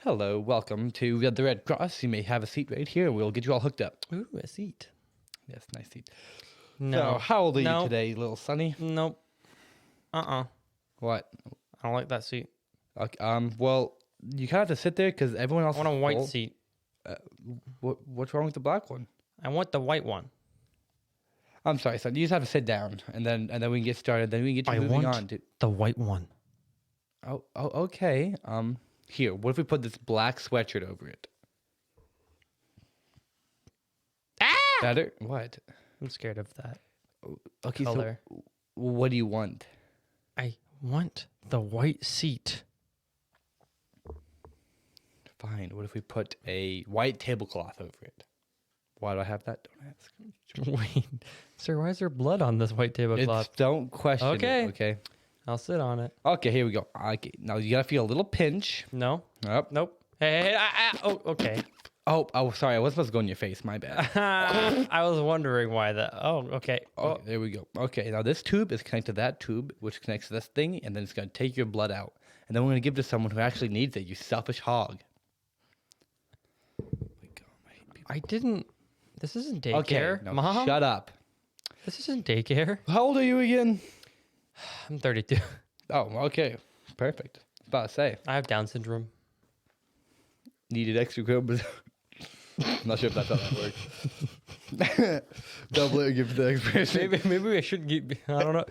Hello, welcome to the Red Cross. You may have a seat right here. We'll get you all hooked up. Ooh, a seat. Yes, nice seat. No. So, how old are No. you today, little Sonny? Nope. What? I don't like that seat. Okay, well, you kind of have to sit there because everyone else I want a is white full. seat. What's wrong with the black one? I want the white one. I'm sorry, son. You just have to sit down, and then we can get started. Then we can get you moving on. The white one. Oh, okay. Here, what if we put this black sweatshirt over it? Ah! Better? What? I'm scared of that Okay, color. so what do you want? I want the white seat. Fine. What if we put a white tablecloth over it? Why do I have that? Don't ask. Wait, sir, why is there blood on this white tablecloth? Don't question Okay. it, okay? I'll sit on it. Okay, here we go. Okay, now you gotta feel a little pinch. No. Up. Nope. Hey. Oh, okay. Oh, sorry. I was supposed to go in your face. My bad. I was wondering why that. Oh, okay. Okay, there we go. Okay, now this tube is connected to that tube, which connects to this thing, and then it's gonna take your blood out. And then we're gonna give it to someone who actually needs it, you selfish hog. I didn't. This isn't daycare, Okay, no, Mom. shut up. This isn't daycare. How old are you again? I'm 32. Oh, okay. Perfect. I was about to say. I have Down syndrome. Needed extra chromosomes. I'm not sure if that's how that works. Double it, give the expression. Maybe I should get. I don't know.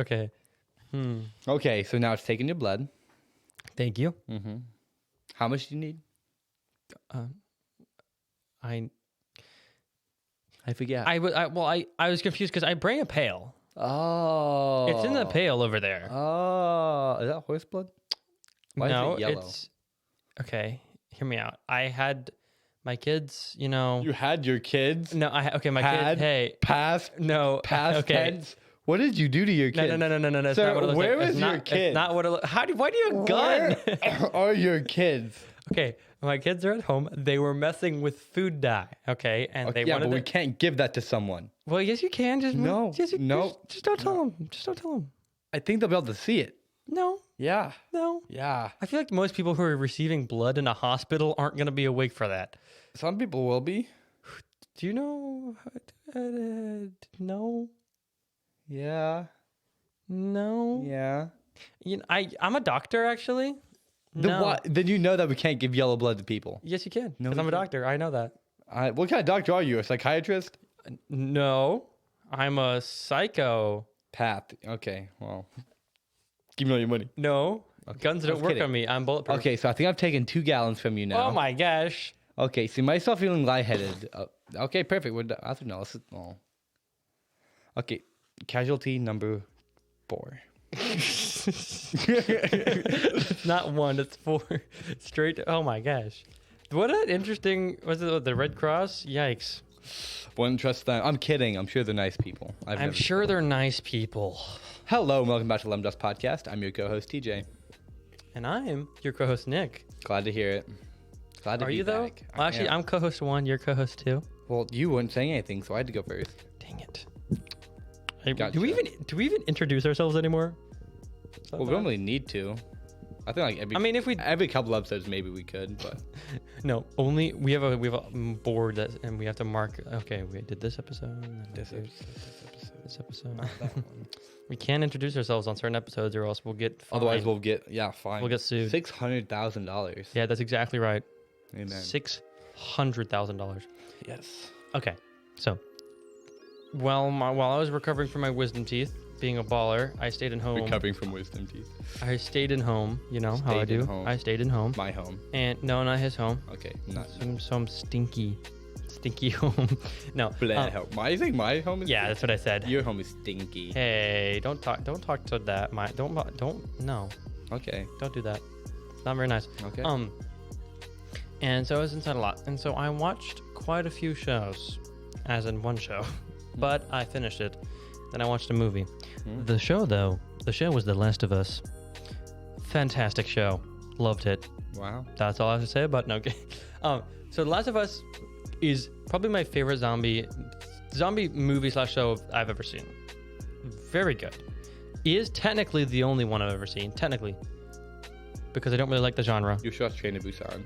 Okay. Okay, so now it's taking your blood. Thank you. How much do you need? I forget. I was confused because I bring a pail. Oh. It's in the pail over there. Oh. Is that horse blood? Why no, is it yellow? it's okay. Hear me out. I had my kids. You know. You had your kids? No, my Had? kids. Hey. Past? No. Past Okay. tense? What did you do to your kids? No. It's Sir, not what it looks where like. is It's your not, kid? It's not what it looks. Why do you have a gun? Where are your kids? Okay, my kids are at home. They were messing with food dye. Okay, and they Yeah, wanted but we to. can't give that to someone. Well, yes, you can. Just No, Just, no, Just don't tell them. Just don't tell them. I think they'll be able to see it. No. Yeah. No. Yeah. I feel like most people who are receiving blood in a hospital aren't going to be awake for that. Some people will be. Do you know? No. Yeah. No. Yeah. You know, I'm a doctor actually. Then you know that we can't give yellow blood to people. Yes, you can. No, Because we I'm a can't. doctor. I know that. What kind of doctor are you? A psychiatrist? No, I'm a psycho. Path. Okay. Well, give me all your money. No, guns I don't was work kidding. on me. I'm bulletproof. Okay, so I think I've taken 2 gallons from you now. Oh my gosh. Okay, so you might start feeling lightheaded. Okay, perfect. I don't know. Okay, casualty number 4. It's not 1, it's 4. Straight. Oh my gosh. What an interesting. Was it the Red Cross? Yikes. Wouldn't trust them. I'm kidding. I'm sure they're nice people. I'm sure they're nice people. Hello, and welcome back to Lemon Dust Podcast. I'm your co-host TJ. And I'm your co-host Nick. Glad to hear it. Glad to Are be you though? back. Well, actually, Yeah. I'm co-host 1. You're co-host 2. Well, you weren't saying anything, so I had to go first. Dang it. Hey, Gotcha. do we even introduce ourselves anymore? Well, we don't really need to. I think like every couple episodes maybe we could, but No, only we have a board that, and we have to mark. Okay, we did this episode. And this this episode. not that one. We can't introduce ourselves on certain episodes, or else we'll get fined. Otherwise, fine. We'll get sued. $600,000. Yeah, that's exactly right. Amen. $600,000. Yes. Okay, so while I was recovering from my wisdom teeth, being a baller, I stayed in home. Recovering from wisdom teeth. I stayed in home. You know how I Stayed in do. home. I stayed in home. My home. And no, not his home. Okay. Not Some stinky home. No. Blair home. You think my home is? Yeah, that's what I said. Your home is stinky. Hey, don't talk to that. No, Okay. don't do that. It's not very nice. Okay. And so I was inside a lot, and so I watched quite a few shows, as in one show, but I finished it. Then I watched a movie. The show was The Last of Us. Fantastic show. Loved it. Wow. That's all I have to say about it. No, okay. So The Last of Us is probably my favorite zombie movie / show I've ever seen. Very good. Is technically the only one I've ever seen. Technically. because I don't really like the genre. You should watch Train to Busan.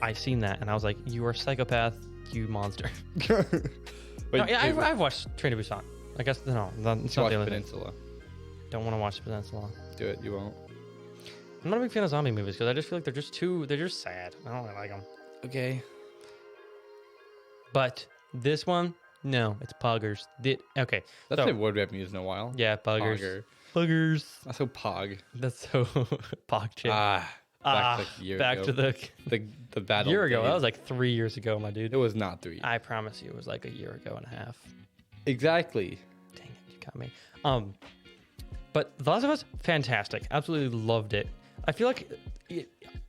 I seen that and I was like, you are a psychopath, you monster. Wait, No, yeah, dude, I've watched Train to Busan. I guess no, it's you not should the watch only thing. Peninsula. Don't want to watch the Peninsula. Do it. You won't. I'm not a big fan of zombie movies because I just feel like they're just sad. I don't really like them. Okay. But this one, no, it's Poggers. Okay, That's so, a word we haven't used in a while. yeah, Poggers. Pogger. Poggers. That's so pog. That's so Pog chick. Back to like a year back ago. to the the battle. year ago. days. That was like 3 years ago, my dude. It was not 3. I promise you, it was like a year ago and a half. Exactly. Dang it, you got me. But The Last of Us, fantastic. Absolutely loved it. I feel like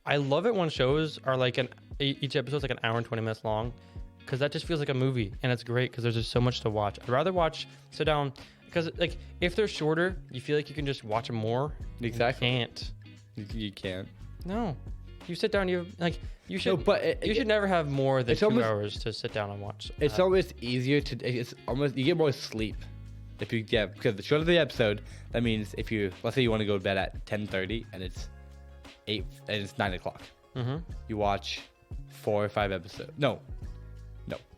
I love it when shows are like each episode's like an hour and 20 minutes long, because that just feels like a movie, and it's great because there's just so much to watch. I'd rather sit down, because like if they're shorter, you feel like you can just watch them more. Exactly. You can't. You can't. No, you sit down. You should. No, but you should never have more than it's 2 almost- hours to sit down and watch. It's almost easier to. It's almost you get more sleep if you because the shorter the episode. That means if you let's say you want to go to bed at 10:30 and it's 8 and it's 9 o'clock. Mm-hmm. You watch 4 or 5 episodes. No,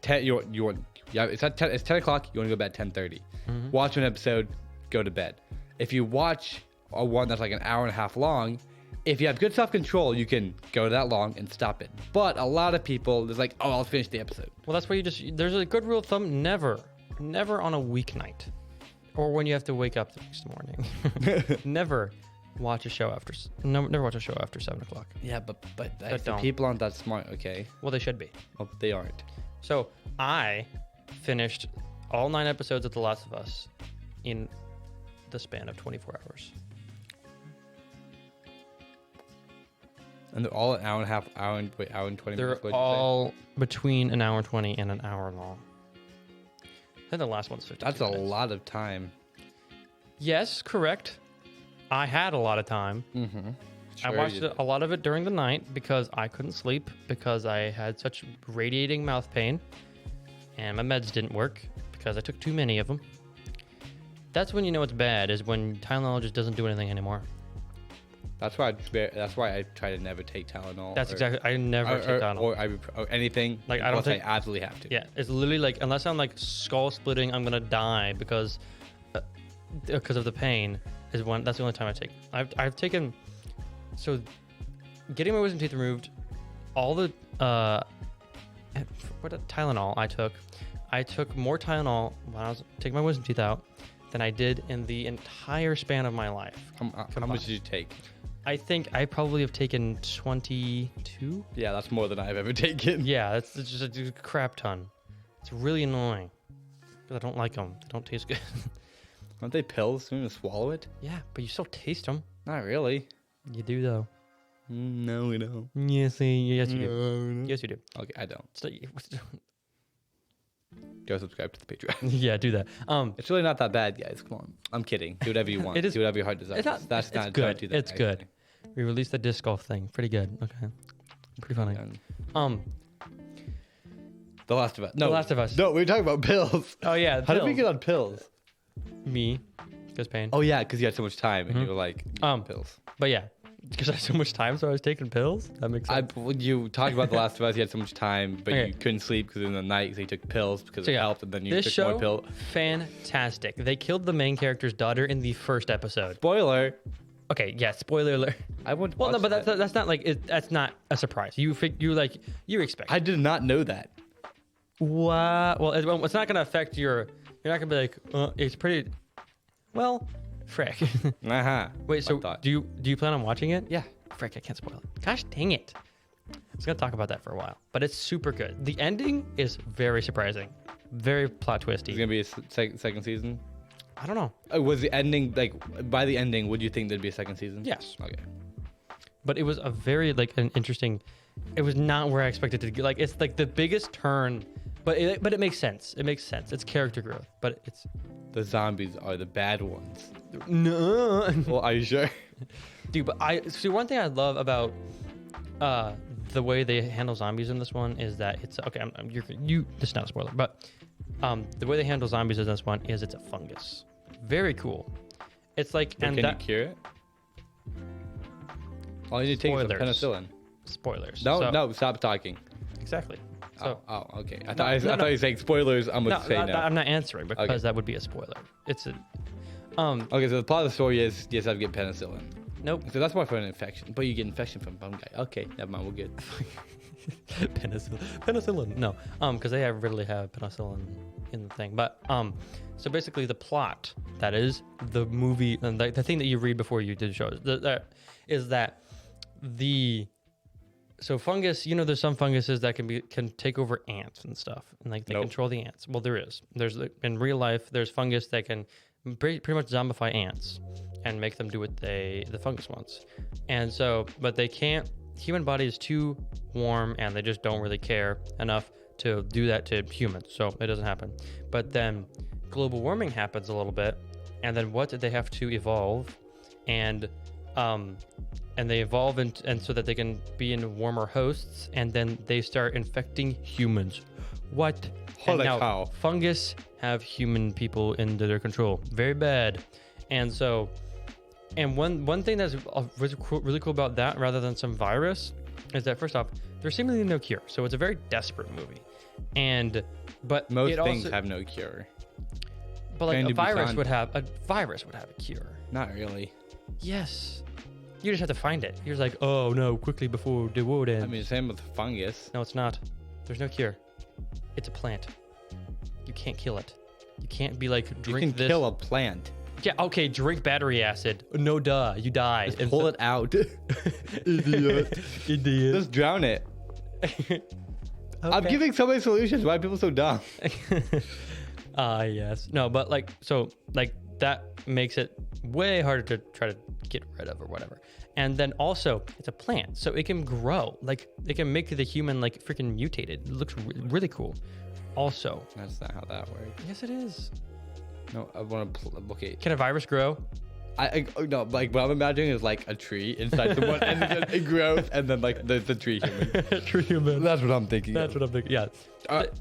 10. You want it's at 10. It's 10 o'clock. You want to go to bed at 10:30. Mm-hmm. Watch an episode. Go to bed. If you watch a one that's like an hour and a half long. If you have good self-control, you can go that long and stop it. But a lot of people, there's like, oh, I'll finish the episode. Well, that's why there's a good rule of thumb: never on a weeknight, or when you have to wake up the next morning. Never watch a show after. Never watch a show after 7 o'clock. Yeah, but But the don't. people aren't that smart, okay? Well, they should be. Well, they aren't. So I finished all 9 episodes of The Last of Us in the span of 24 hours. And they're all an hour and a half, hour and 20 They're minutes. what'd you say? all between an hour 20 and an hour long. I think the last one's 50. That's a lot of time. Yes, correct. I had a lot of time. Mm-hmm. I watched a lot of it during the night because I couldn't sleep because I had such radiating mouth pain, and my meds didn't work because I took too many of them. That's when you know it's bad, is when Tylenol just doesn't do anything anymore. That's why I try to never take Tylenol. That's exactly. I never take Tylenol. Or anything. Like, I don't unless take- I absolutely have to. Yeah, it's literally like, unless I'm like skull splitting, I'm gonna die because of the pain. That's the only time I take. I've taken. So, getting my wisdom teeth removed, all the Tylenol I took more Tylenol when I was taking my wisdom teeth out than I did in the entire span of my life. How much did you take? I think I probably have taken 22. Yeah, that's more than I've ever taken. Yeah, it's just a crap ton. It's really annoying because I don't like them. They don't taste good. Aren't they pills? You to swallow it? Yeah, but you still taste them. Not really. You do though. No, we don't. Yes, yes you do. No. Yes, you do. Okay, I don't. So- Go subscribe to the Patreon. yeah, do that. It's really not that bad, guys. Come on. I'm kidding. Do whatever you want. It is- Do whatever your heart desires. It's not. That's it's not. good. Don't do that, It's guys. good. We released the disc golf thing. Pretty good. Okay. Pretty funny. And The Last of Us. No, The Last of Us. No, we were talking about pills. Oh yeah. How did we pills. get on pills? Me? Because pain. Oh yeah, because you had so much time and Mhm. you were like, pills. But yeah, because I had so much time, so I was taking pills. That makes sense. You talked about The Last of Us. You had so much time, but Okay. you couldn't sleep because in the night, so you took pills because So, it yeah, helped, and then you this took show, more pill. fantastic. They killed the main character's daughter in the first episode. Spoiler. Okay, yeah, spoiler alert. I wouldn't. Well, no, watch but that. that's not like that's not a surprise. You expect. I did not know that. Wow. Well, it's not gonna affect your. You're not gonna be like, it's pretty. Well, frick. Uh-huh. Wait, so thought. do you plan on watching it? Yeah. Frick, I can't spoil it. Gosh dang it. I was gonna talk about that for a while, but it's super good. The ending is very surprising, very plot It's twisty. gonna be a second season. I don't know. Was the ending like by the ending? Would you think there'd be a second season? Yes, Okay. but it was a very an interesting. It was not where I expected it to get. Like it's like the biggest turn, but it makes sense. It makes sense. It's character growth, but it's The zombies are the bad ones. no. Well, are you sure? Dude, but I see one thing I love about the way they handle zombies in this one is that it's okay. This is not a spoiler, but the way they handle zombies in this one is it's a fungus. Very cool. It's like But and can that you cure it? All you need to take is some Spoilers. penicillin. Spoilers. No, So- no, stop talking. Exactly. So, Okay. I No, thought you were saying spoilers. I'm gonna say no. I'm not answering because Okay. that would be a spoiler. It's a. Okay, so the plot of the story is yes, I have to get penicillin. Nope. So that's why for an infection. But you get infection from fungi. Okay, never mind. We're good. Penicillin. No. Because they really have penicillin in the thing. But so basically the plot that is the movie and the thing that you read before you did show is that the so fungus. You know, there's some funguses that can take over ants and stuff, and like they Nope. control the ants. Well, there's in real life there's fungus that can pretty much zombify ants and make them do what the fungus wants. And so, but they can't. Human body is too warm, and they just don't really care enough to do that to humans. So it doesn't happen. But then global warming happens a little bit, and then what did they have to evolve, and they evolve and so that they can be in warmer hosts, and then they start infecting humans. What? Holy And now cow. fungus have human people under their control. Very bad. And so, and one thing that's really cool about that, rather than some virus, is that first off, there's seemingly no cure. So it's a very desperate movie. But Most it things also, have no cure. but like Train a to virus Busan. would have a cure. Not really. Yes. You just have to find it. You're just like, oh no, quickly before the world ends. I mean, same with fungus. No, it's not. There's no cure. It's a plant. You can't kill it. You can't be like, You drink can this. kill a plant. Yeah, okay, drink battery acid. No, duh, you die. Just pull it out. Idiot. Idiot. Just drown it. I'm giving so many solutions. Why are people so dumb? Yes. No, but like, so like that makes it way harder to try to get rid of or whatever. And then also, it's a plant, so it can grow. Like, it can make the human like freaking mutated. It looks really cool. Also, That's not how that works. yes, it is. No, I want to. Okay. Can a virus grow? No, like what I'm imagining is like a tree inside someone, and then it grows, and then like the tree human. True human. That's what I'm thinking. That's what I'm thinking. Yeah.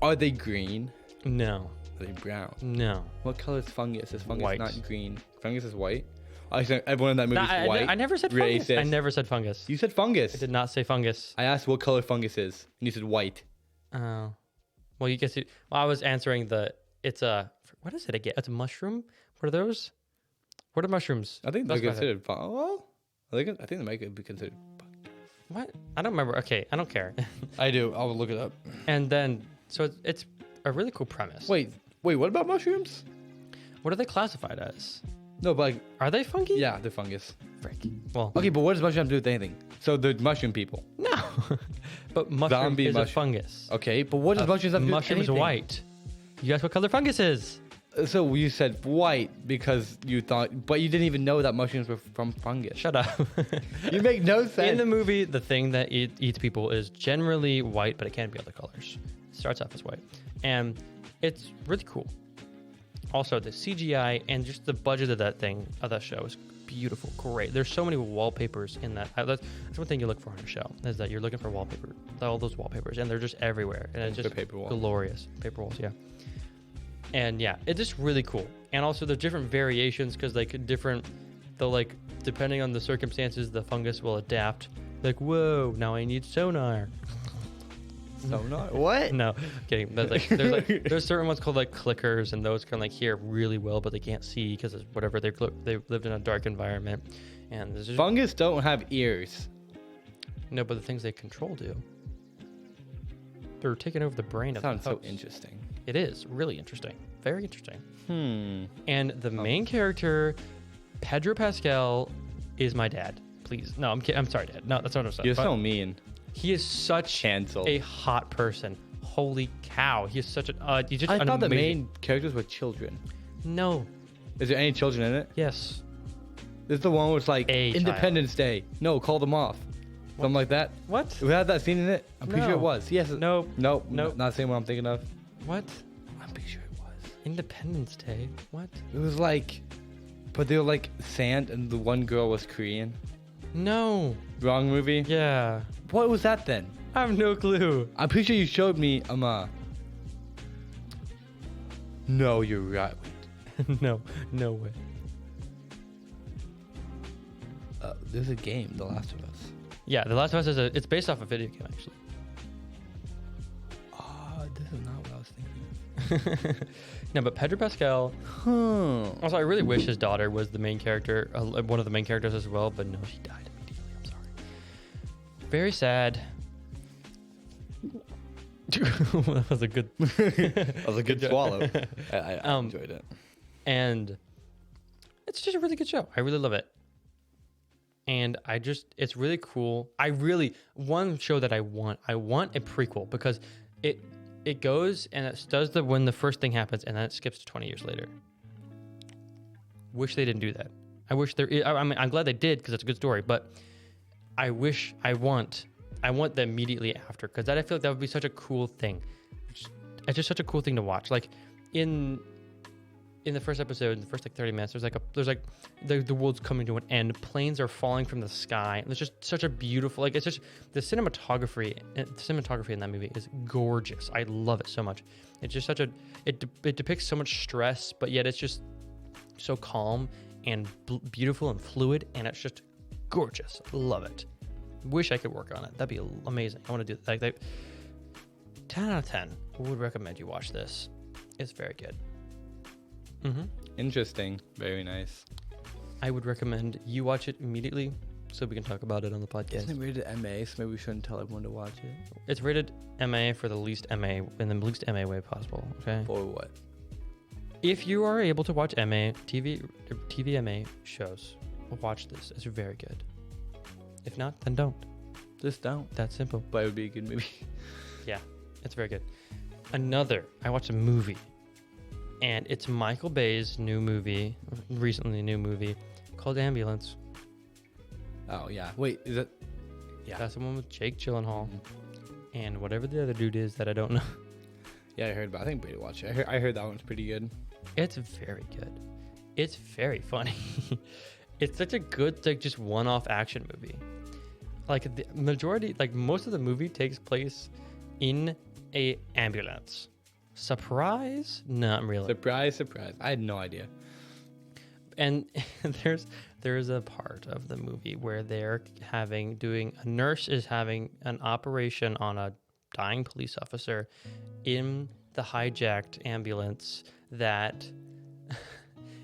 Are they green? No. Are they brown? No. What color is fungus? Is fungus White. not green? Fungus is white. I said everyone in that movie is white. I never said fungus. I Racist. never said fungus. You said fungus. I did not say fungus. I asked what color fungus is, and you said white. Oh. Well, you guess it. Well, I was answering it's a. What is it again? It's a mushroom. What are those? What are mushrooms? I think they're That's what I said. considered. Well, I think they might be considered. What? I don't remember. Okay, I don't care. I do. I'll look it up. And then, so it's a really cool premise. Wait. What about mushrooms? What are they classified as? No, but like, Are they funky? yeah, they're fungus. Frick. Well, Okay, but what does mushroom have to do with anything? So the mushroom people. no. But mushroom Zombie is a mushroom. fungus. Okay, but what does mushrooms have to do with Mushroom is anything? white. You guess what color fungus is? So you said white because you thought, but you didn't even know that mushrooms were from fungus. Shut up. You make no sense. In the movie, the thing that eats people is generally white, but it can be other colors. It starts off as white. And it's really cool. Also, the CGI and just the budget of that show is beautiful, great. There's so many wallpapers in that. That's one thing you look for in a show, is that you're looking for wallpaper, all those wallpapers, and they're just everywhere. And it's The just paper wall. glorious. Paper walls, yeah. And yeah, it's just really cool. And also the different variations, because they'll like, depending on the circumstances, the fungus will adapt. Like, whoa, now I need sonar. Sonar? What? No, kidding. But there's certain ones called like clickers, and those can like hear really well, but they can't see because of whatever they lived in a dark environment. And there's just, Fungus don't have ears. no, but the things they control do. They're taking over the brain of Sounds the so host. interesting. It is really interesting, very interesting. Hmm. And the main character, Pedro Pascal, is my dad. Please, no, I'm kidding. I'm sorry, Dad. No, that's not what I'm saying. You're But so mean. he is such Cancelled. a hot person. Holy cow, he is such a. He's just I an thought the amazing- main characters were children. No. Is there any children in it? Yes. This is the one where it's like A child. Independence Day. No, call them off. Something like that. What? We had that scene in it. I'm pretty sure it No. was. Yes. Nope. Nope. Nope. Not the same one I'm thinking of. What? I'm pretty sure it was. Independence Day. What? It was like, but they were like sand, and the one girl was Korean. No. Wrong movie. Yeah. What was that then? I have no clue. I'm pretty sure you showed me. No, you're right. No. No way. There's a game, The Last of Us. Yeah, The Last of Us it's based off a video game actually. Oh, this is not what I was thinking. No, but Pedro Pascal. Also, I really wish his daughter was the main character, one of the main characters as well. But no, she died immediately. I'm sorry. Very sad. That was a good. That was a good swallow. I enjoyed it. And it's just a really good show. I really love it. And it's really cool. One show that I want a prequel because it goes and it does when the first thing happens and then it skips to 20 years later. Wish they didn't do that. I wish I'm glad they did because it's a good story, but I want the immediately after because I feel like that would be such a cool thing. It's just such a cool thing to watch. Like in the first episode, in the first 30 minutes, there's the world's coming to an end. Planes are falling from the sky. And there's just such a beautiful, it's just the cinematography in that movie is gorgeous. I love it so much. It's just it depicts so much stress, but yet it's just so calm and beautiful and fluid, and it's just gorgeous. Love it. Wish I could work on it. That'd be amazing. I want to do that. 10 out of 10. Would recommend you watch this. It's very good. Mm-hmm. Interesting. Very nice. I would recommend you watch it immediately so we can talk about it on the podcast. Isn't it rated MA, so maybe we shouldn't tell everyone to watch it? It's rated MA for the least MA in the least MA way possible, okay? For what? If you are able to watch TV MA shows, watch this. It's very good. If not, then don't. Just don't. That's simple. But it would be a good movie. Yeah, it's very good. I watched a movie. And it's Michael Bay's recently new movie, called Ambulance. Oh, yeah. Wait, is it? Yeah. That's the one with Jake Gyllenhaal and whatever the other dude is that I don't know. Yeah, I heard about it. I think Brady watched it. I heard that one's pretty good. It's very good. It's very funny. It's such a good, just one-off action movie. Like, the majority, most of the movie takes place in a ambulance. Surprise? Not really. Surprise. I had no idea. And there's a part of the movie where a nurse is having an operation on a dying police officer in the hijacked ambulance that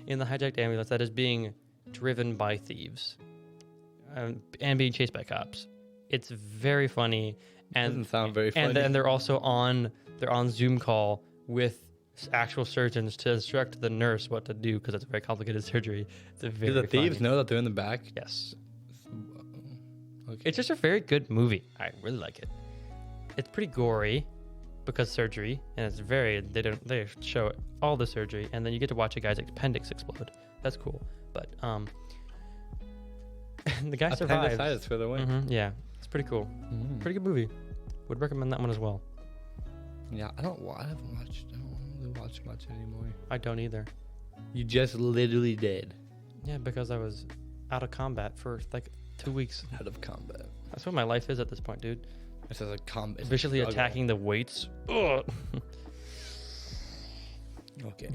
is being driven by thieves and being chased by cops. It's very funny. And doesn't sound very funny. And then they're also on Zoom call with actual surgeons to instruct the nurse what to do because it's a very complicated surgery. It's Do the thieves know that they're in the back? Yes. Okay. It's just a very good movie. I really like it. It's pretty gory because surgery, and they show all the surgery, and then you get to watch a guy's appendix explode. That's cool. But the guy survives. Appendicitis for the win. Mm-hmm, yeah, it's pretty cool. Pretty good movie. Would recommend that one as well. Yeah, I don't really watch much anymore. I don't either. You just literally did. Yeah, because I was out of combat for 2 weeks. Out of combat. That's what my life is at this point, dude. It's just a combat. Vicious attacking the weights. Ugh. Okay.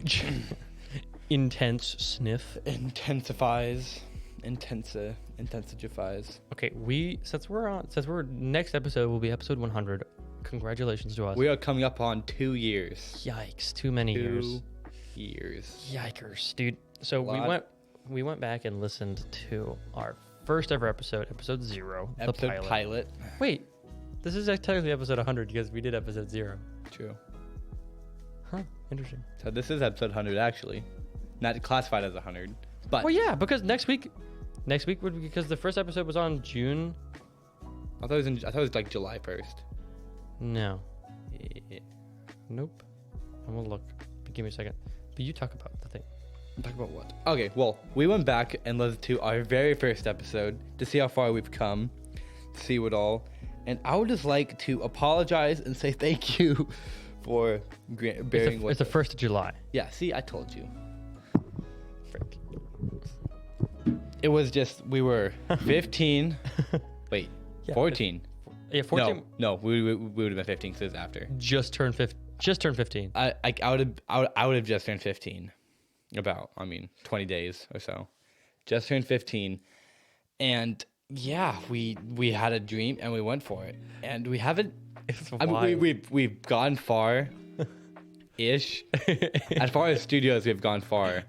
Intense sniff. Intensifies. Okay, since we're next episode will be episode 100. Congratulations to us. We are coming up on 2 years. Yikes! Too many years. 2 years. Yikers, dude. So we went back and listened to our first ever episode 0, episode the pilot. Wait, this is technically episode 100 because we did episode 0. True. Huh? Interesting. So this is episode 100 actually, not classified as 100. But well, yeah, because next week would be because the first episode was on June. I thought it was like July 1st. No. Yeah. Nope. I'm gonna look. Give me a second. But you talk about the thing. Talk about what? Okay, well, we went back and listened to our very first episode to see how far we've come, to see it all. And I would just like to apologize and say thank you for bearing with us. It's the 1st of July. Yeah, see, I told you. Frick. It was just, we were 15. Wait, Yeah, 14. Yeah, 14. No, we would have been 15 because it was after. Just turned 15. I would have just turned 15. About 20 days or so. Just turned 15. And yeah, we had a dream and we went for it, and we haven't. It's I mean, wild. we've gone far, ish. As far as studios, we've gone far.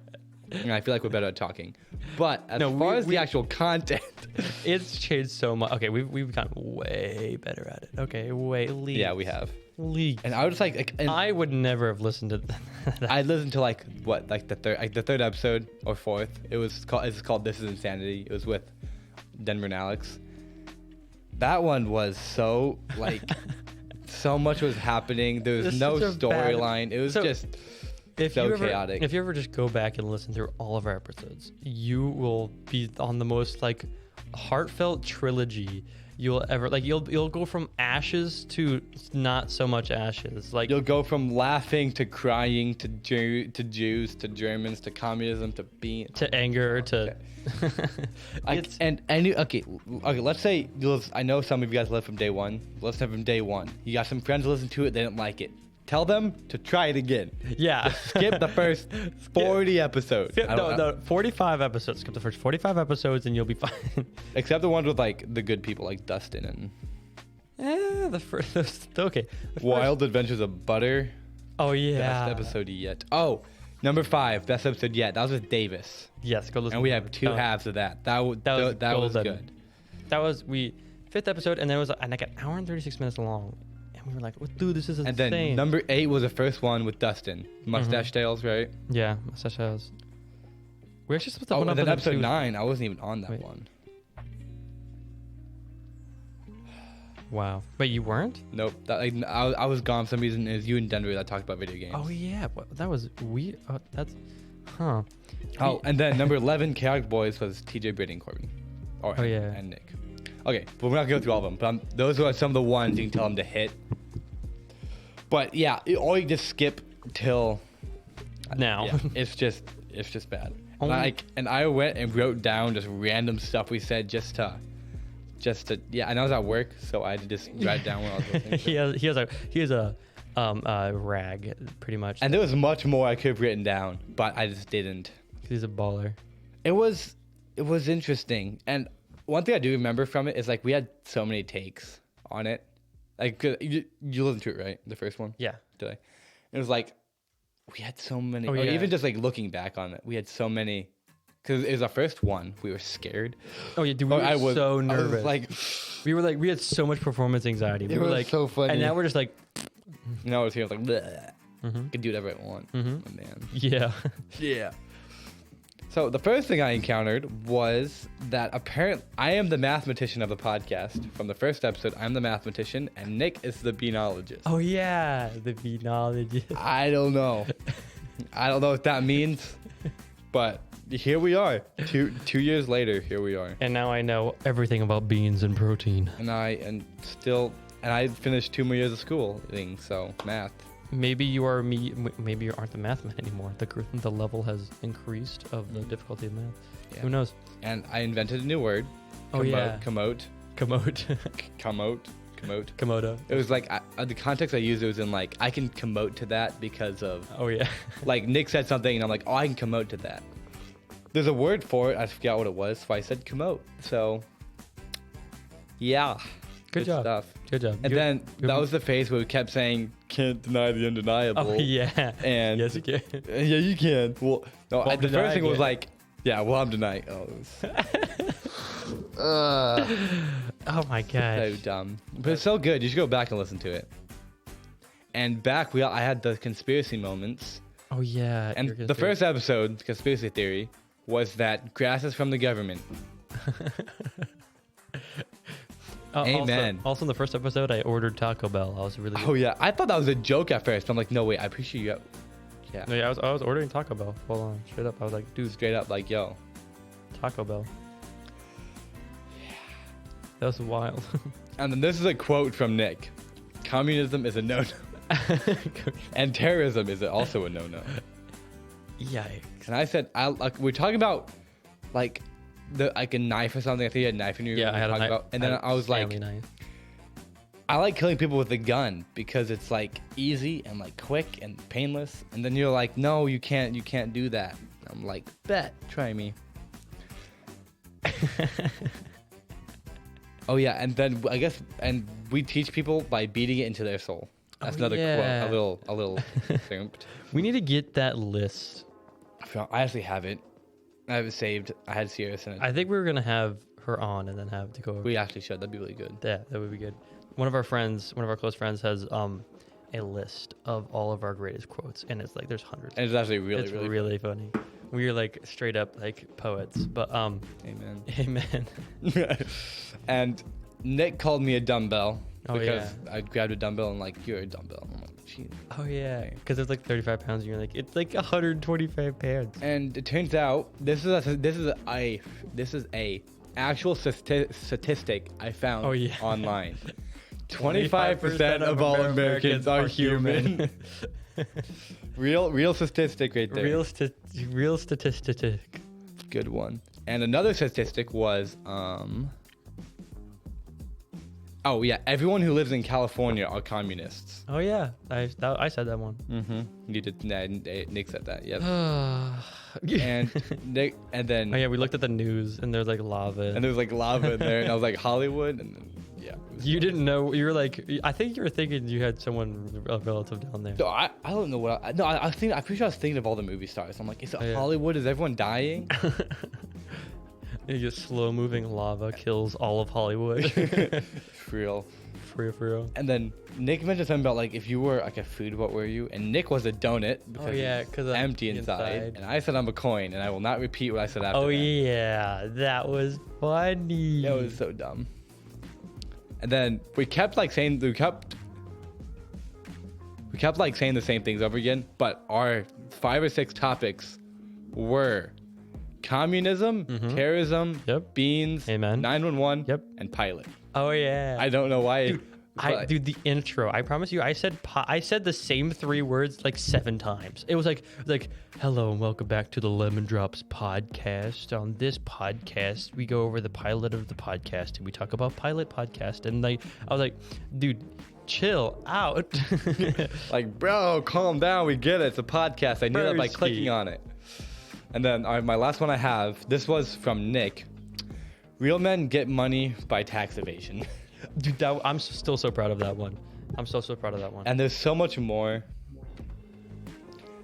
And I feel like we're better at talking, but as No, far we- as the actual content, It's changed so much. Okay, we've gotten way better at it. Okay, way leagues. yeah, we have. Leagues. And I was like and I would never have listened to that. I listened to like the third episode or fourth. It's called This Is Insanity. It was with Denver and Alex. That one was so like so much was happening. There was This no is a bad- storyline. It was So, just If so you ever, chaotic. If you ever just go back and listen through all of our episodes, you will be on the most like heartfelt trilogy you'll ever like. You'll go from ashes to not so much ashes. Like you'll go from laughing to crying to Jews to Germans to communism to being to anger to. It's- okay. Let's say I know some of you guys live from day one. Let's say from day one, you got some friends who listen to it. They didn't like it. Tell them to try it again. yeah. Skip the first 40 episodes. I don't- No, 45 episodes. Skip the first 45 episodes and you'll be fine. Except the ones with like the good people like Dustin and The first. Okay. The first- Wild Adventures of Butter. Oh yeah. Best episode yet. Oh, number 5, best episode yet. That was with Davis. Yes, go listen. And we to have it. 2 That- halves of that. That was That was golden. good. That was fifth episode, and then it was like an hour and 36 minutes long, and we were like, "Oh, dude, this is And insane." then number 8 was the first one with Dustin. Mustache Tales, right? yeah, such as we're actually supposed to Oh, one and up then with the episode two- 9, I wasn't even on that Wait. one. Wow, but you weren't? Nope. I was gone for some reason. It was you and Denver that talked about video games. Oh yeah, that was weird. That's, huh? Oh, and then number 11, Chaotic Boys, was TJ, Brittany, and Corbin. Oh, yeah. And Nick. Okay, but we're not going to go through all of them. But those are some of the ones you can tell them to hit. But yeah, or you just skip till Now. yeah, it's just bad. Only- And I went and wrote down just random stuff we said just to yeah. And I was at work, so I had to just write down what I was listening to. he has a rag pretty much. And there was much more I could have written down, but I just didn't. He's a baller. It was interesting, and one thing I do remember from it is like we had so many takes on it. Like 'cause you listened to it, right? The first one. Yeah. Did I? It was like we had so many. Oh, or yeah. even just like looking back on it, we had so many. Because it was our first one, we were scared. Oh yeah, dude, we Oh, were so I was nervous. like, we had so much performance anxiety. We It were was like, so funny. and now we're just like, no, I was here like, bleh. Mhm. I can do whatever I want. Mhm. Oh, man. yeah. Yeah. So the first thing I encountered was that I am the mathematician of the podcast. From the first episode, I'm the mathematician, and Nick is the beanologist. Oh yeah, the phenology. I don't know. I don't know what that means, but here we are. Two years later, here we are. And now I know everything about beans and protein. And I finished 2 more years of schooling, so math. Maybe you are me. Maybe you aren't the math man anymore. The level has increased of the difficulty of math. Yeah. Who knows? And I invented a new word. Oh, yeah. Comote. Komodo. Comote. It was like the context I used it was in like I can comote to that because of Oh yeah. like Nick said something and I'm like, oh, I can comote to that. There's a word for it. I forgot what it was, so I said comote. So yeah, Good job. stuff. Good job. And You're- then you're- that was the phase where we kept saying can't deny the undeniable. Oh yeah. And yes, you can. yeah, you can. Well, no, Well, I'm the first denying thing was it. like, yeah, well, I'm denying. Oh, it was Oh my so god. dumb, but it's so good. You should go back and listen to it. And I had the conspiracy moments. Oh yeah. And the first episode, conspiracy theory, was that grass is from the government. Amen. Also, in the first episode, I ordered Taco Bell. I was really. Oh yeah, I thought that was a joke at first. I'm like, no wait, I appreciate you. Yeah, No, yeah, I was ordering Taco Bell. Hold on, straight up. I was like, dude, straight up, like, yo. Taco Bell. That was wild. And then this is a quote from Nick: "Communism is a no-no, and terrorism is also a no-no." Yikes. And I said, we're talking about like a knife or something. I think you had a knife in your Yeah, I had a talking knife. about- And then I was like, Stanley knife. I like killing people with a gun because it's like easy and like quick and painless. And then you're like, no, you can't do that. I'm like, bet, try me. Oh yeah, and then I guess and we teach people by beating it into their soul. That's another yeah. quote. A little thumped. We need to get that list. I actually have it. I have it saved. I had Sirius in it. I think we were gonna have her on and then have to go. We actually should. That'd be really good. Yeah, that would be good. One of our close friends, has a list of all of our greatest quotes, and it's like there's hundreds. And it's actually really, it's really, really funny. We are like straight up like poets, but Amen. amen. And Nick called me a dumbbell Oh, because yeah. I grabbed a dumbbell and like, you're a dumbbell. I'm like, "Gee." Oh yeah, because it's like 35 pounds, and you're like, it's like 125 pounds. And it turns out this is a actual statistic I found Oh, yeah. online. 25% of all Americans are human. real statistic right there. Real statistic. Good one. And another statistic was oh yeah, everyone who lives in California are communists. Oh yeah, I said that one. Mm-hmm. You did. Nick said that. Yep. and And Nick, and then oh yeah, we looked at the news and there's like lava. and there was like lava in there, and I was like Hollywood, and then yeah. it was You fun. didn't know. You were like, I think you were thinking you had someone, a relative down there. No, I don't know what. I'm pretty sure I was thinking of all the movie stars. I'm like, is it Oh, yeah. Hollywood? Is everyone dying? You just slow moving lava kills all of Hollywood. For real. For real. And then Nick mentioned something about like if you were like a food, what were you? And Nick was a donut because Oh, yeah, it's 'cause I'm empty inside. And I said I'm a coin, and I will not repeat what I said after. Oh that. yeah, that was funny. That was so dumb. And then we kept saying the same things over again, but our 5 or 6 topics were communism, terrorism, Yep. beans, Amen. 911, Yep. and pilot. Oh yeah. I don't know why. but- Dude, the intro. I promise you, I said the same 3 words like 7 times. It was like, hello and welcome back to the Lemon Drops podcast. On this podcast, we go over the pilot of the podcast and we talk about pilot podcast. And I was like, dude, chill out. like, bro, calm down. We get it. It's a podcast. I knew that by Broski. clicking on it. And then my last one I have. This was from Nick. Real men get money by tax evasion. Dude, I'm still so proud of that one. I'm so proud of that one. And there's so much more.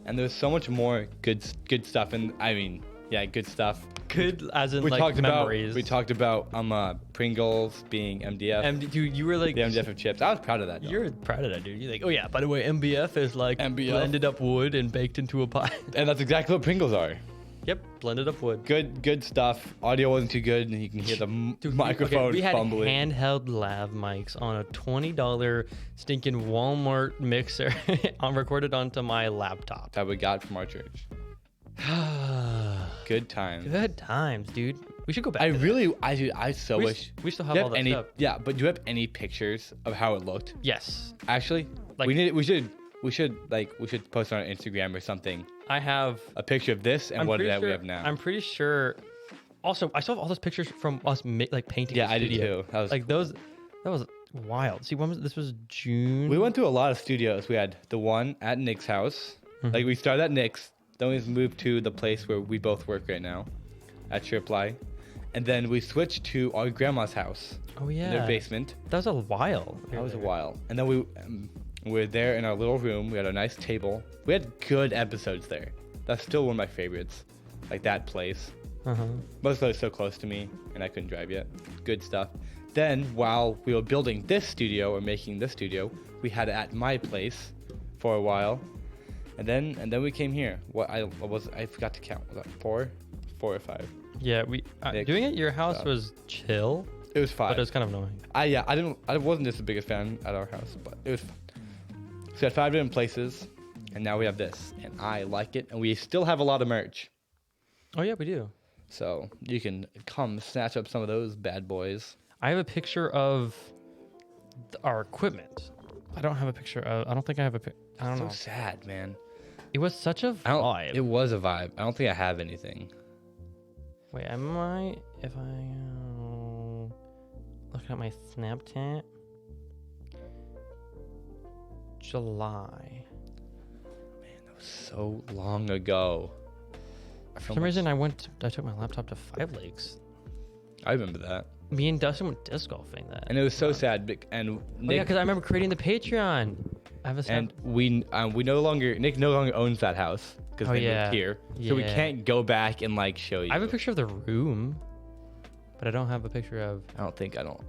And there's so much more good stuff. And I mean, yeah, good stuff. Good as in We like talked memories. about Pringles being MDF. Dude, you were like, the MDF of chips. I was proud of that. Though. you're proud of that, dude. You're like, oh yeah, by the way, MBF is like MBF. blended up wood and baked into a pie. And that's exactly what Pringles are. Yep, blended up wood. Good stuff. Audio wasn't too good, and you can hear the microphone we had fumbling. handheld lav mics on a $20 stinking Walmart mixer recorded onto my laptop. that we got from our church. Good times. Good times, dude. We should go back. I to that. really, I so We wish. we still Do have you all that any, stuff. yeah, but do you have any pictures of how it looked? Yes, Actually, Like- we should post on our Instagram or something I have. a picture of this and I'm what pretty that we sure- have now. I'm pretty sure. Also, I still have all those pictures from us painting. Yeah, the I did studio. too. That was Like those. That was wild. See, this was June. We went to a lot of studios. We had the one at Nick's house. Mm-hmm. Like we started at Nick's, then we moved to the place where we both work right now, at Triply, and then we switched to our grandma's house Oh yeah. in their basement. That was a while. That was a while. And then we were there in our little room. We had a nice table. We had good episodes there. That's still one of my favorites. Like that place. Uh-huh. Most of it was so close to me, and I couldn't drive yet. Good stuff. Then, while we were building this studio or making this studio, we had it at my place for a while, and then we came here. I forgot to count. Was that 4 or 5? Yeah, Nick doing it at your house stuff. was chill, It was 5. but it was kind of annoying. I wasn't just the biggest fan at our house, but it was fun. So we had 5 different places, and now we have this, and I like it, and we still have a lot of merch. Oh yeah, we do. So you can come snatch up some of those bad boys. I have a picture of our equipment. I don't have a picture of. I don't think I have a. I don't So know. sad, man. It was such a I don't, vibe. It was a vibe. I don't think I have anything. Wait, am I? If I look at my Snapchat, July. That was so long ago. For some reason, I took my laptop to 5 Lakes. I remember that. Me and Dustin went disc golfing that. And it was so sad. And Oh, Nick, yeah, because I remember creating the Patreon. I have a and we no longer Nick no longer owns that house because Oh, they yeah. moved here, so we Yeah. can't go back and like show you. I have a picture of the room, but I don't have a picture of. I don't think I don't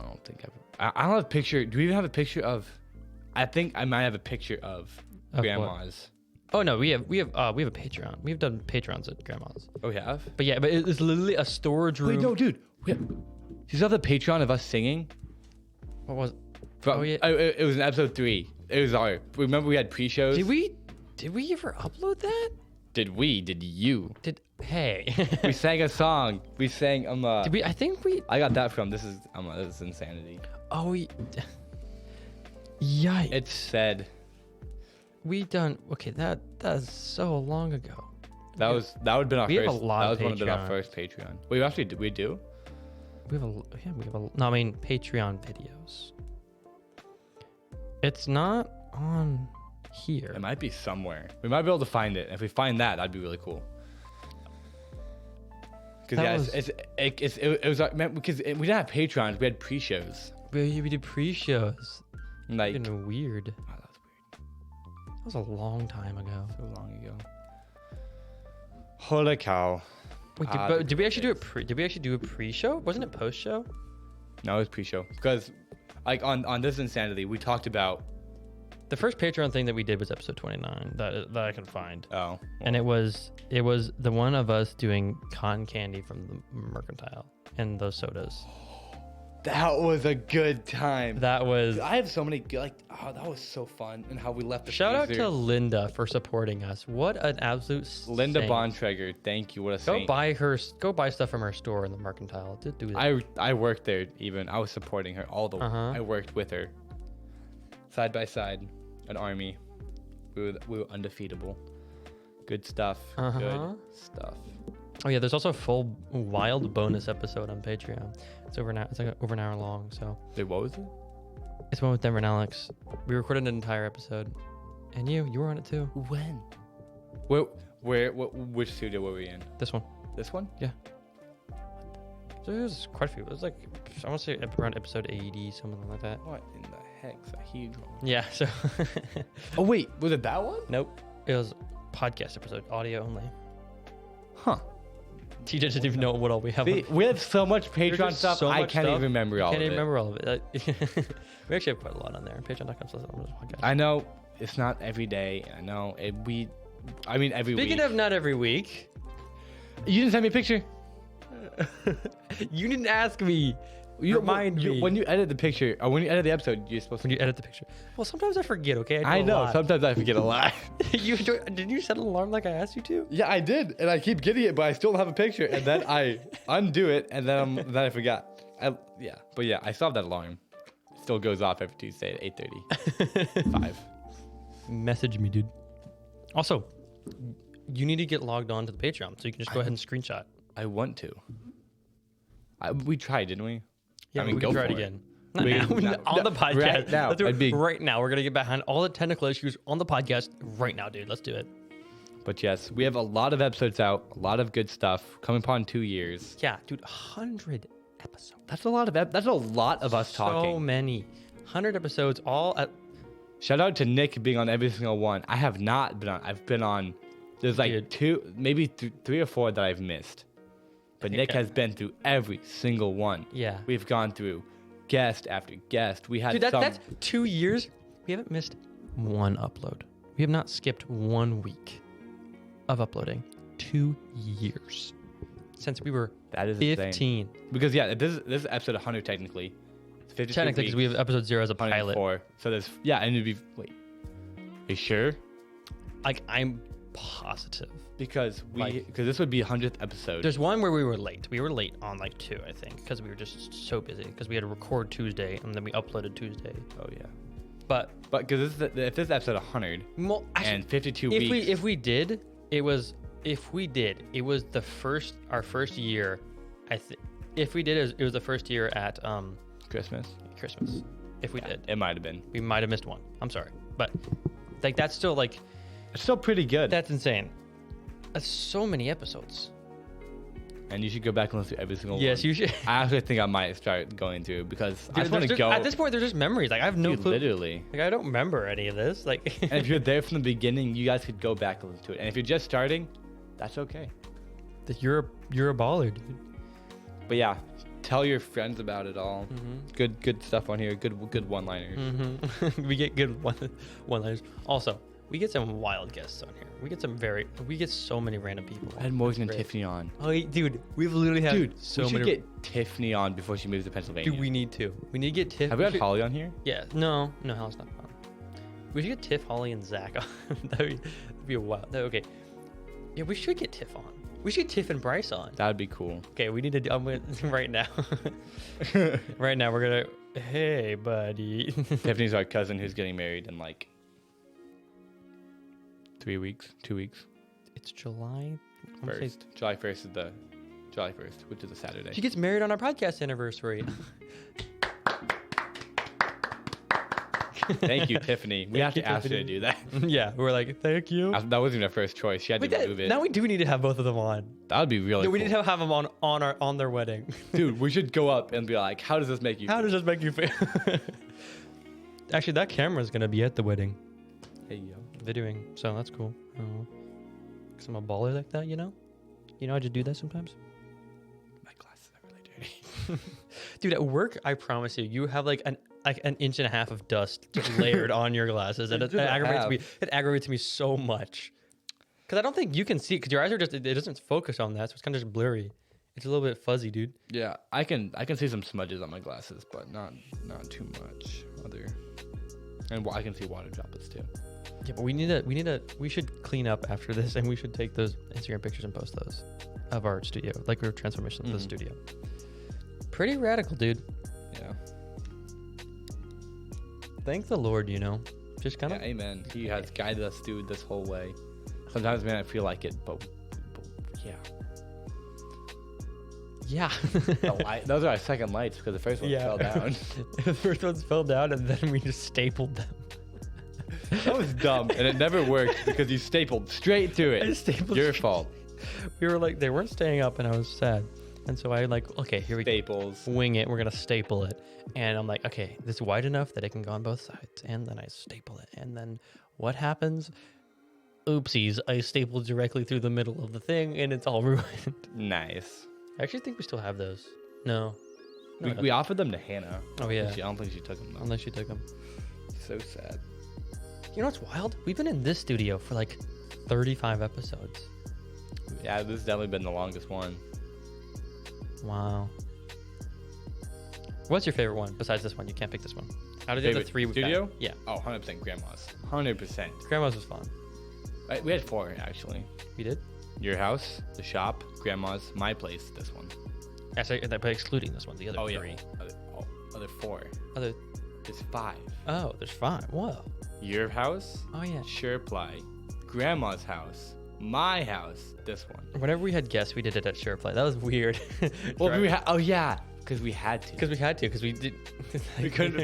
have a picture. Do we even have a picture of? I think I might have a picture of what? grandma's. Oh no, we have a Patreon. We've done Patrons at grandma's. Oh, we have. But yeah, but it's literally a storage room. Wait, no, dude. You saw the Patreon of us singing? What was? From, Oh, yeah. It was in episode 3. It was our. Remember we had pre-shows. Did we ever upload that? Did we? Did you? Hey. We sang a song. We sang Did we? I think we. I got that from this is insanity. Oh. Yikes. It said We done. Okay, that's so long ago. that would have been our We have first. a lot that of was one of our Patreon. first Patreon. Wait, actually, we do. We have no, I mean Patreon videos. It's not on here. It might be somewhere. We might be able to find it. If we find that, that'd be really cool. Because it was because we didn't have Patreons. We had pre-shows. We did pre-shows. Like Fucking weird. oh, that's weird. That was a long time ago. So long ago. Holy cow! Wait, the did we actually do it? Did we actually do a pre-show? Wasn't it post-show? No, it was pre-show. Because like on this insanity, we talked about. The first Patreon thing that we did was episode 29 that I can find. Oh. Well, And it was the one of us doing cotton candy from the Mercantile and those sodas. that was a good time. That was. I have so many that was so fun, and how we left the Shout out freezer. to Linda for supporting us. What an absolute Linda saint. Bontrager. Thank you. What a saint. Go buy stuff from her store in the Mercantile. Did do that. I worked there. Even I was supporting her all the way. Uh-huh. I worked with her, side by side, an army. We were undefeatable. Good stuff. Uh-huh. Good stuff. Oh yeah, there's also a full wild bonus episode on Patreon. It's over now. It's like over an hour long. So Wait, what was it? it's one with Denver and Alex. We recorded an entire episode, and you were on it too. When? Which studio were we in? This one. This one? So it was quite a few. It was like I want to say around episode 80, something like that. What in the heck's a huge one? Yeah. So. Oh wait, was it that one? Nope. It was podcast episode, audio only. Huh. TJ doesn't even know what all we have. See, we have so much Patreon just stuff. so I much can't stuff. even remember all Can't of it. even remember all of it. We actually have quite a lot on there. Patreon.com/podcast. I know it's not every day. I know every week. Speaking of not every week, You didn't send me a picture. you didn't ask me. Remind me. When you edit the picture, or when you edit the episode, you're supposed to. When you edit the picture. Well, sometimes I forget. Okay. I do a know. lot. Sometimes I forget a lot. Did you set an alarm like I asked you to? Yeah, I did, and I keep getting it, but I still don't have a picture, and then I undo it, and then I forgot. But I still have that alarm. It still goes off every Tuesday at 8:30. 5. Message me, dude. Also, you need to get logged on to the Patreon, so you can just go ahead and screenshot. I want to. We tried, didn't we? Yeah, I mean, we go can try it for it. again. Not We- now, no, on the no, podcast. right now. Let's do I'd it be- right now. We're gonna get behind all the technical issues on the podcast right now, dude. Let's do it. But yes, we have a lot of episodes out, a lot of good stuff coming upon 2 years. Yeah, dude, 100 episodes. That's a lot of us So talking. many. 100 episodes, all at. Shout out to Nick being on every single one. I have not been on. I've been on. There's like Dude. 2, maybe 3 or 4 that I've missed. But think Nick I- has been through every single one. Yeah. We've gone through guest after guest. We had Dude, some. that's 2 years. We haven't missed one upload. We have not skipped 1 week of uploading. 2 years. Since we were That is insane. 15. Because this is episode 100 technically. It's 52 Technically, because we have weeks, episode 0 as a pilot. 104. So there's and it'd be wait. Are you sure? Like, I'm positive. Because Like- this would be 100th episode. There's one where we were late. We were late on like 2, I think, because we were just so busy. Because we had to record Tuesday and then we uploaded Tuesday. Oh yeah. But But because if this is episode 100 well, actually, and 52 if weeks. we did, it was our first year. If we did, it was the first year at Christmas. Christmas. If we did, It might have been. we might have missed one. I'm sorry, but like that's still like It's still pretty good. that's insane. That's so many episodes. And you should go back and listen to every single one. Yes, you should. I actually think I might start going through because I just want to go. At this point, they're just memories. Like I have no Dude, clue. literally. Like I don't remember any of this. Like And if you're there from the beginning, you guys could go back and listen to it. And if you're just starting, that's okay. you're a baller, dude. But yeah, tell your friends about it all. Mm-hmm. Good stuff on here. Good one-liners. Mm-hmm. We get good one-liners. Also, we get some wild guests on here. We get so many random people. I had Morgan and Great. Tiffany on. Oh, dude, we've literally had Dude, so we should many. get Tiffany on before she moves to Pennsylvania. Dude, we need to. We need to get Tiff. Have we had should- Holly on here? Yeah. No, Holly's not fun. We should get Tiff, Holly, and Zach on. that'd be a wild. Okay. Yeah, we should get Tiff on. We should get Tiff and Bryce on. That would be cool. Okay, we need to do right now. Right now, we're gonna. Hey, buddy. Tiffany's our cousin who's getting married in like 3 weeks, 2 weeks. It's July. I wanna say- First. July 1st is the July 1st, which is a Saturday. She gets married on our podcast anniversary. Thank you, Tiffany. We have Thank to you, ask her to Tiffany. do that. Yeah, we're like, thank you. That wasn't our first choice. She had to move it. Now we do need to have both of them on. That would be really No, cool. we need to have them on their wedding. Dude, we should go up and be like, how does this make you How feel? does this make you feel? Actually, that camera's gonna be at the wedding, Hey, yo. videoing. So that's cool. Cause I'm a baller like that, you know. You know, I just do that sometimes. My glasses are really dirty. Dude, at work, I promise you, you have like an inch and a half of dust just layered on your glasses, and it aggravates me. It aggravates me so much. Cause I don't think you can see, cause your eyes are just, it doesn't focus on that, so it's kind of just blurry. It's a little bit fuzzy, dude. Yeah, I can see some smudges on my glasses, but not too much. And I can see water droplets too. Yeah, but we should clean up after this, and we should take those Instagram pictures and post those of our studio, like our transformation of the studio. Pretty radical, dude. Yeah. Thank the Lord, you know. Just kind of. Yeah, amen. He has guided us through this whole way. Sometimes we might feel like it, but yeah. Yeah. Those are our second lights because the first one fell down. The first ones fell down, and then we just stapled them. That was dumb, and it never worked because you stapled straight to I it. stapled Your straight- fault. We were like, they weren't staying up, and I was sad. And so I like, okay, here we Staples. go. Wing it. We're gonna staple it. And I'm like, okay, this is wide enough that it can go on both sides. And then I staple it. And then what happens? Oopsies! I stapled directly through the middle of the thing, and it's all ruined. Nice. I actually think we still have those. No. We offered them to Hannah. Oh yeah. I don't think she took them though. Unless you took them. So sad. You know what's wild? We've been in this studio for like 35 episodes. Yeah, this has definitely been the longest one. Wow. What's your favorite one besides this one? You can't pick this one. Out of the other Favorite three we've had. studio? Yeah. Oh, 100% Grandma's. 100%. Grandma's was fun. We had 4 actually. We did? Your house, the shop, Grandma's, my place, this one. Actually, by excluding this one, the other Oh three. yeah. Other 4. Other. There's 5. Oh, there's 5. Whoa. Your house, Oh yeah. Sureply, Grandma's house, my house, this one. Whenever we had guests, we did it at Sureply. That was weird. Well, oh yeah, because we had to. Because we had to. Because we did. We couldn't.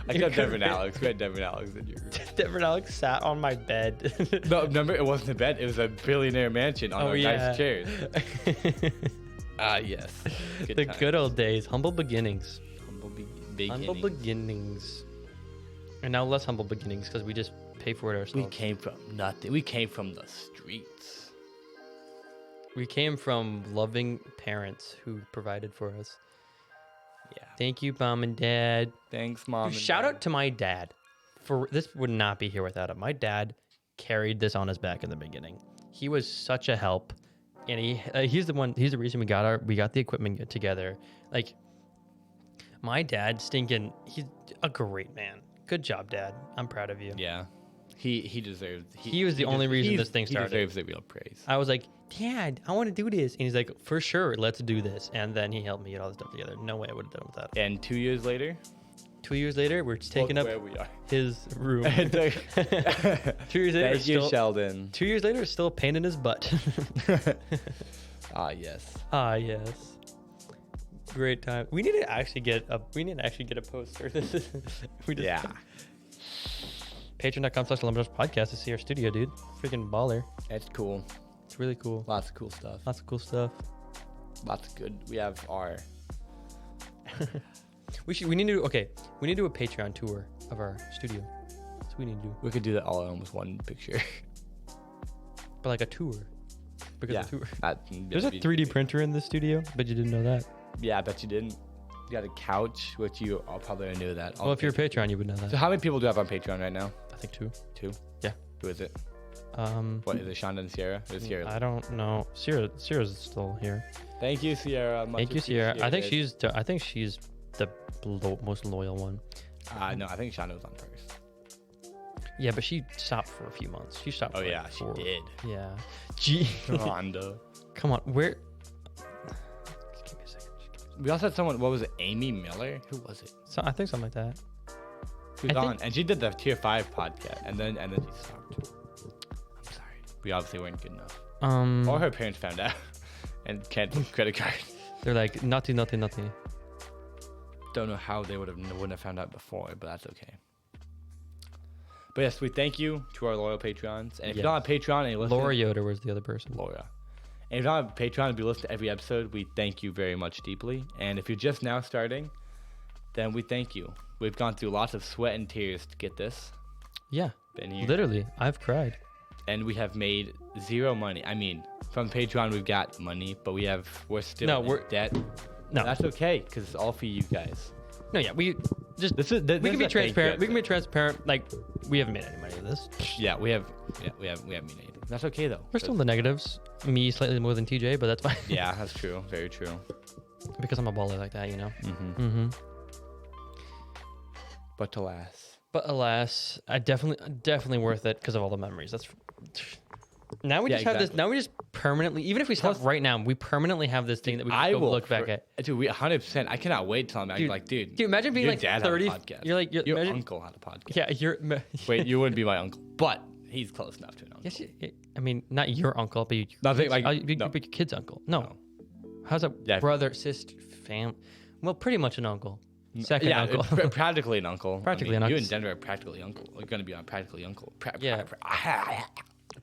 I You kept couldn't Devin fit- Alex. We had Devin Alex in your room. Devin Alex sat on my bed. No, remember, it wasn't a bed. It was a billionaire mansion on our nice chairs. Ah, yes. The times. good old days. Humble beginnings. Humble beginnings. Humble beginnings. And now less humble beginnings because we just pay for it We ourselves. came from nothing. We came from the streets. We came from loving parents who provided for us. Yeah. Thank you, Mom and Dad. Thanks, Mom. Dude, and shout Dad. out to my dad. For this would not be here without him. My dad carried this on his back in the beginning. He was such a help, and he's the reason we got the equipment together. Like my dad, he's a great man. Good job, Dad. I'm proud of you. Yeah. He deserves. He was the only reason this thing started. He deserves the real praise. I was like, Dad, I want to do this. And he's like, for sure, let's do this. And then he helped me get all this stuff together. No way I would have done it without him. And 2 years later, 2 years later, we're just taking up where we are. his room. 2 years later, Thank you, Sheldon. 2 years later, it's still a pain in his butt. Ah, yes. Ah, yes. Great time. We need to actually get a poster. We just Yeah. Patreon.com/LumberJobsPodcast to see our studio, dude. Freaking baller. That's cool. It's really cool. Lots of cool stuff. Lots of cool stuff. That's good. We have our. We need to do a Patreon tour of our studio. That's what we need to do. We could do that all in almost one picture. But like a tour. Because Yeah. a tour. That- There's a 3D printer in the studio, but you didn't know that. Yeah, I bet you didn't. You got a couch, which you all probably knew that. Well, if you're a Patreon, you would know So that. how many people do you have on Patreon right now? I think 2. 2? Yeah. Who is it? Um, What is it? Shonda and Sierra? It's Sierra. I don't know. Sierra's still here. Thank you, Sierra. Much Thank you, Sierra. I think appreciated. she's the most loyal one. No, I think Shonda was on first. Yeah, but she stopped for a few months. She stopped. Oh for yeah, she did. Yeah. Gee. Shonda. Come on. Where? Just give me a second. We also had someone. What was it? Amy Miller. Who was it? So I think something like that. She was I on, think- and she did the Tier 5 podcast, and then she stopped. I'm sorry. We obviously weren't good enough. Or her parents found out and canceled credit card. They're like nothing. Don't know how they wouldn't have found out before, but that's okay. But yes, we thank you to our loyal patrons. And if you don't have Patreon and you listen, Laura Yoder was the other person. Laura. And if you don't have Patreon and you listen to every episode, we thank you very much deeply. And if you're just now starting, then we thank you. We've gone through lots of sweat and tears to get this. Yeah. Been here. Literally, I've cried. And we have made zero money. I mean, from Patreon we've got money, but we're still in debt. No. That's okay, because it's all for you guys. No, yeah, we just This is we can be a thank you transparent. We can be episode. transparent. Like we haven't made any money with this. Yeah, we haven't made anything. That's okay though. We're still in the negatives. Me slightly more than TJ, but that's fine. Yeah, that's true. Very true. Because I'm a baller like that, you know. Mm-hmm. But alas. But alas, I definitely worth it because of all the memories. That's now we Yeah, just have this. exactly. Now we just permanently, even if we stop right now, we permanently have this thing that we can go look back at. Dude, we 100%. I cannot wait till I'm like, dude. Imagine being your like dad 30. Had a podcast. You're like, your imagine, uncle had a podcast. yeah, you're. Wait, you wouldn't be my uncle, but he's close enough to an uncle. Yes, I mean, not your uncle, but Nothing like your kid's uncle. No. How's a Yeah. brother, sister, fam? Well, pretty much an uncle. Second uncle. Practically an uncle. Practically I mean, an You uncle. and Denver are practically uncle. We're gonna be on practically uncle. Yeah.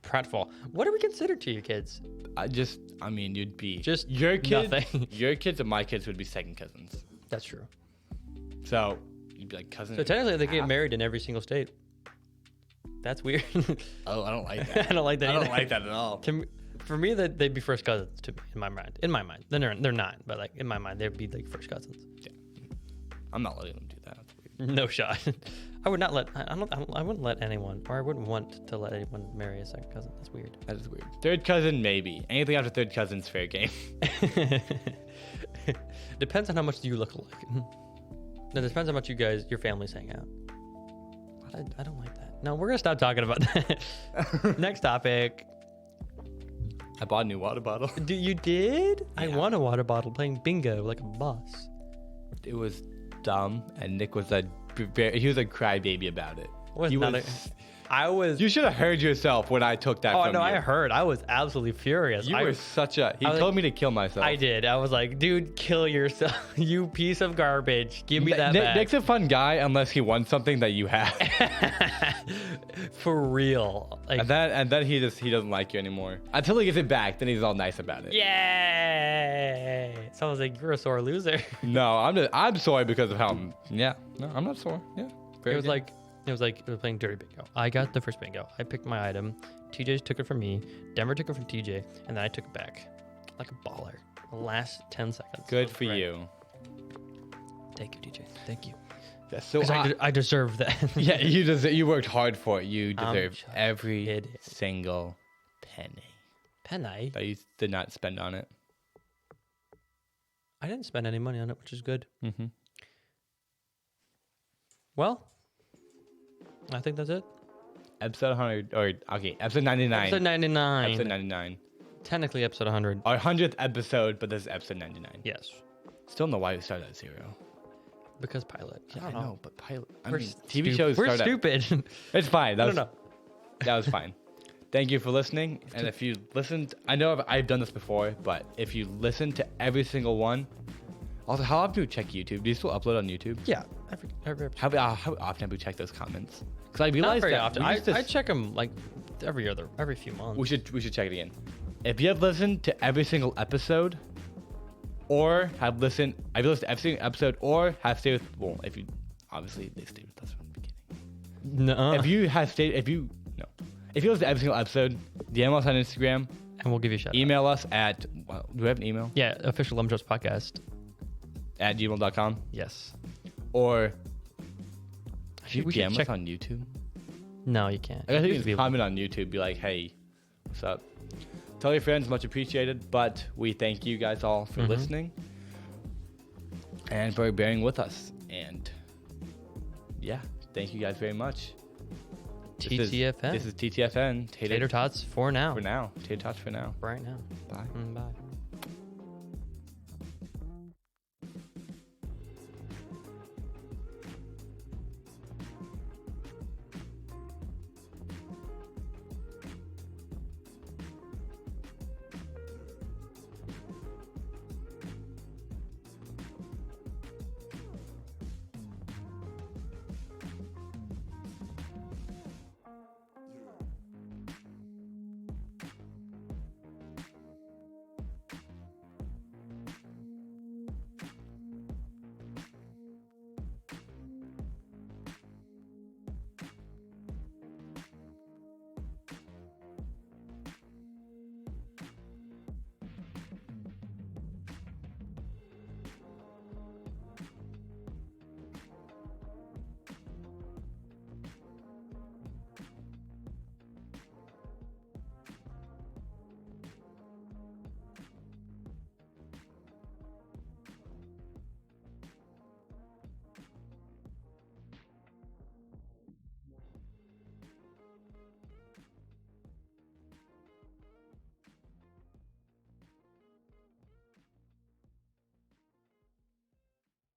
Pratfall. What do we consider to your kids? I mean, you'd be Just your kids. nothing. Your kids and my kids would be second cousins. That's true. So you'd be like cousins. So technically, they get half. married in every single state. That's weird. Oh, I don't like that. I don't like that. I don't either. like that at all. For me, that they'd be first cousins. To me, in my mind. They're not. But like in my mind, they'd be like first cousins. I'm not letting them do that. That's weird. No shot. I would not let. I wouldn't let anyone, or I wouldn't want to let anyone marry a second cousin. That's weird. That is weird. Third cousin, maybe. Anything after third cousin's fair game. Depends on how much you look alike. No, depends on how much your families hang out. I don't like that. No, we're gonna stop talking about that. Next topic. I bought a new water bottle. You did? I Yeah. won a water bottle playing bingo like a boss. It was dumb, and Nick was he was a crybaby about it. Was He not was- I was. You should have heard yourself when I took that. Oh from no, you. I heard. I was absolutely furious. You were such a. He I was told like- me to kill myself. I did. I was like, dude, kill yourself, you piece of garbage. Give me that back. Nick's a fun guy unless he wants something that you have, For real. Like, and then he doesn't like you anymore until he gets it back. Then he's all nice about it. yay! Sounds like you're a sore loser. No, I'm sorry because of how. Yeah, no, I'm not sore. Yeah, It was like we were playing dirty bingo. I got the first bingo. I picked my item. TJ took it from me. Denver took it from TJ, and then I took it back, like a baller. The last 10 seconds. good was for great. you. Thank you, TJ. Thank you. That's so. 'Cause I deserve that. Yeah, you worked hard for it. You deserve just every kidding. single penny Penny. that you did not spend on it. I didn't spend any money on it, which is good. Mm-hmm. Well, I think that's it. Episode 100, or okay, episode 99. Episode 99. Episode 99. Technically episode 100. Our 100th episode, but this is episode 99. Yes. Still don't know why we started at 0. Because pilot. Yeah, I know, but pilot. I We're mean, TV shows We're start stupid. It's fine. That I was, don't know. That was fine. Thank you for listening. And if you listened, I know I've done this before, but if you listen to every single one, also, how often do you check YouTube? Do you still upload on YouTube? Yeah. Every How often have we checked those comments? Because I Not realized very that often. we used to I check them like every few months. We should check it again. If you have listened to every single episode, or have listened to every single episode, or have stayed with, well, if you, obviously they stayed with us from the beginning. No. If you listen to every single episode, DM us on Instagram, and we'll give you a shout. email us at, well, do we have an email? Yeah, official Lemon Drops podcast. At gmail.com. Yes. Or should you We should DM us check- on YouTube? No, you can't. I think you Used to can be- comment on YouTube, be like, hey, what's up? Tell your friends, much appreciated. But we thank you guys all for listening and for bearing with us. And yeah, thank you guys very much. TTFN. This is TTFN. Tater tots for now. For now. Tater tots for now. Right now. Bye. Bye.